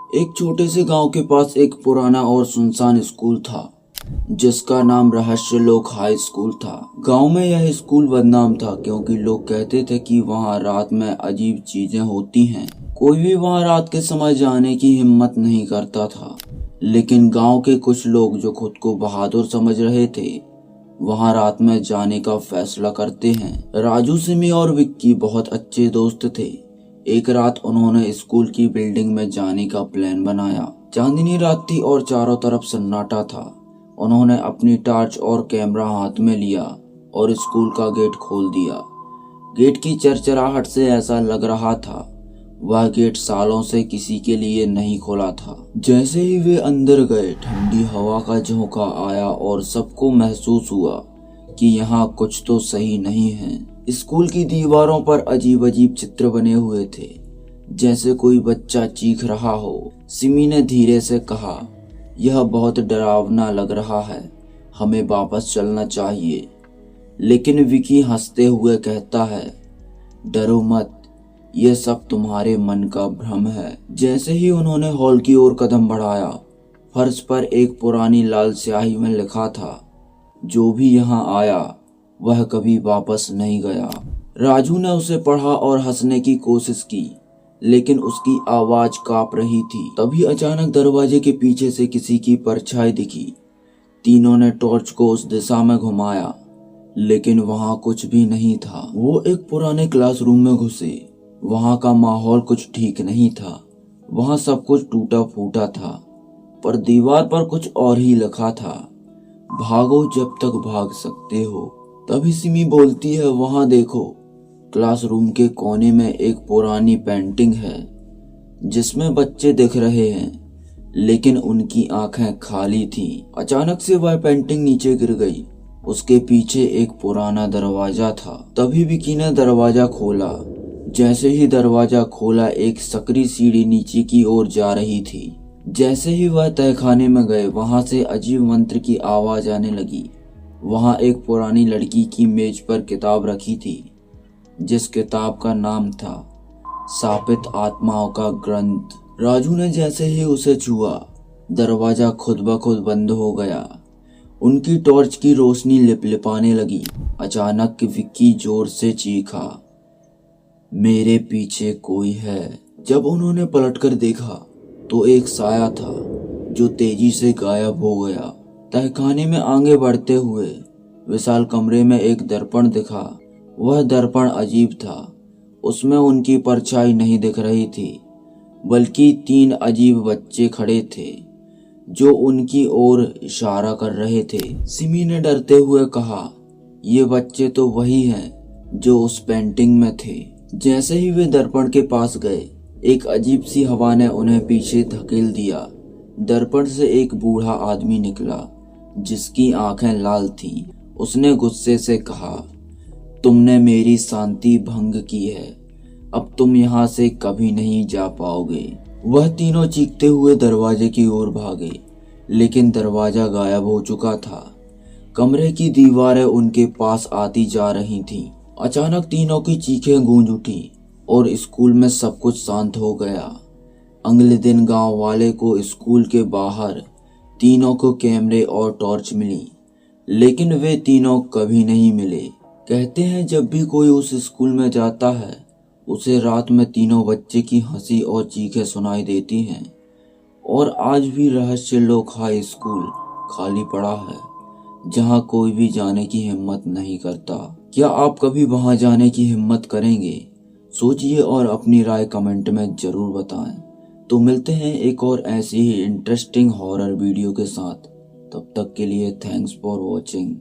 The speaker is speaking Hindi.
एक छोटे से गांव के पास एक पुराना और सुनसान स्कूल था जिसका नाम रहस्य लोक हाई स्कूल था। गांव में यह स्कूल बदनाम था क्योंकि लोग कहते थे कि वहां रात में अजीब चीजें होती हैं। कोई भी वहां रात के समय जाने की हिम्मत नहीं करता था, लेकिन गांव के कुछ लोग जो खुद को बहादुर समझ रहे थे वहां रात में जाने का फैसला करते हैं। राजू, सिमी और विक्की बहुत अच्छे दोस्त थे। एक रात उन्होंने स्कूल की बिल्डिंग में जाने का प्लान बनाया। चांदनी रात थी और चारों तरफ सन्नाटा था। उन्होंने अपनी टॉर्च और कैमरा हाथ में लिया और स्कूल का गेट खोल दिया। गेट की चरचराहट से ऐसा लग रहा था वह गेट सालों से किसी के लिए नहीं खोला था। जैसे ही वे अंदर गए, ठंडी हवा का झोंका आया और सबको महसूस हुआ कि यहाँ कुछ तो सही नहीं है। स्कूल की दीवारों पर अजीब अजीब चित्र बने हुए थे, जैसे कोई बच्चा चीख रहा हो। सिमी ने धीरे से कहा, यह बहुत डरावना लग रहा है, हमें वापस चलना चाहिए। लेकिन विकी हंसते हुए कहता है, डरो मत, यह सब तुम्हारे मन का भ्रम है। जैसे ही उन्होंने हॉल की ओर कदम बढ़ाया, फर्श पर एक पुरानी लाल स्याही में लिखा था, जो भी यहाँ आया वह कभी वापस नहीं गया। राजू ने उसे पढ़ा और हंसने की कोशिश की, लेकिन उसकी आवाज कांप रही थी। तभी अचानक दरवाजे के पीछे से किसी की परछाई दिखी। तीनों ने टॉर्च को उस दिशा में घुमाया, लेकिन वहां कुछ भी नहीं था। वो एक पुराने क्लासरूम में घुसे। वहां का माहौल कुछ ठीक नहीं था। वहां सब कुछ टूटा फूटा था, पर दीवार पर कुछ और ही लिखा था, भागो जब तक भाग सकते हो। तभी सिमी बोलती है, वहां देखो, क्लासरूम के कोने में एक पुरानी पेंटिंग है जिसमें बच्चे दिख रहे हैं, लेकिन उनकी आंखें खाली थीं। अचानक से वह पेंटिंग नीचे गिर गई। उसके पीछे एक पुराना दरवाजा था। तभी विकी ने दरवाजा खोला। जैसे ही दरवाजा खोला, एक सकरी सीढ़ी नीचे की ओर जा रही थी। जैसे ही वह तहखाने में गए, वहां से अजीब मंत्र की आवाज आने लगी। वहां एक पुरानी लड़की की मेज पर किताब रखी थी, जिस किताब का नाम था शापित आत्माओं का ग्रंथ। राजू ने जैसे ही उसे छुआ, दरवाजा खुद ब खुद बंद हो गया। उनकी टॉर्च की रोशनी लिपलिपाने लगी। अचानक विक्की जोर से चीखा, मेरे पीछे कोई है। जब उन्होंने पलटकर देखा तो एक साया था जो तेजी से गायब हो गया। तहखाने में आगे बढ़ते हुए विशाल कमरे में एक दर्पण दिखा। वह दर्पण अजीब था। उसमें उनकी परछाई नहीं दिख रही थी, बल्कि तीन अजीब बच्चे खड़े थे जो उनकी ओर इशारा कर रहे थे। सिमी ने डरते हुए कहा, ये बच्चे तो वही हैं जो उस पेंटिंग में थे। जैसे ही वे दर्पण के पास गए, एक अजीब सी हवा ने उन्हें पीछे धकेल दिया। दर्पण से एक बूढ़ा आदमी निकला जिसकी आंखें लाल थीं। उसने गुस्से से कहा, तुमने मेरी शांति भंग की है, अब तुम यहाँ से कभी नहीं जा पाओगे। वह तीनों चीखते हुए दरवाजे की ओर भागे, लेकिन दरवाजा गायब हो चुका था। कमरे की दीवारें उनके पास आती जा रही थीं। अचानक तीनों की चीखें गूंज उठी और स्कूल में सब कुछ शांत हो गया। अगले दिन गांव वाले को स्कूल के बाहर तीनों को कैमरे और टॉर्च मिली, लेकिन वे तीनों कभी नहीं मिले। कहते हैं जब भी कोई उस स्कूल में जाता है, उसे रात में तीनों बच्चे की हंसी और चीखें सुनाई देती हैं। और आज भी रहस्य लोक हाई स्कूल खाली पड़ा है, जहां कोई भी जाने की हिम्मत नहीं करता। क्या आप कभी वहां जाने की हिम्मत करेंगे? सोचिए और अपनी राय कमेंट में जरूर बताएं। तो मिलते हैं एक और ऐसी ही इंटरेस्टिंग हॉरर वीडियो के साथ। तब तक के लिए थैंक्स फॉर वॉचिंग।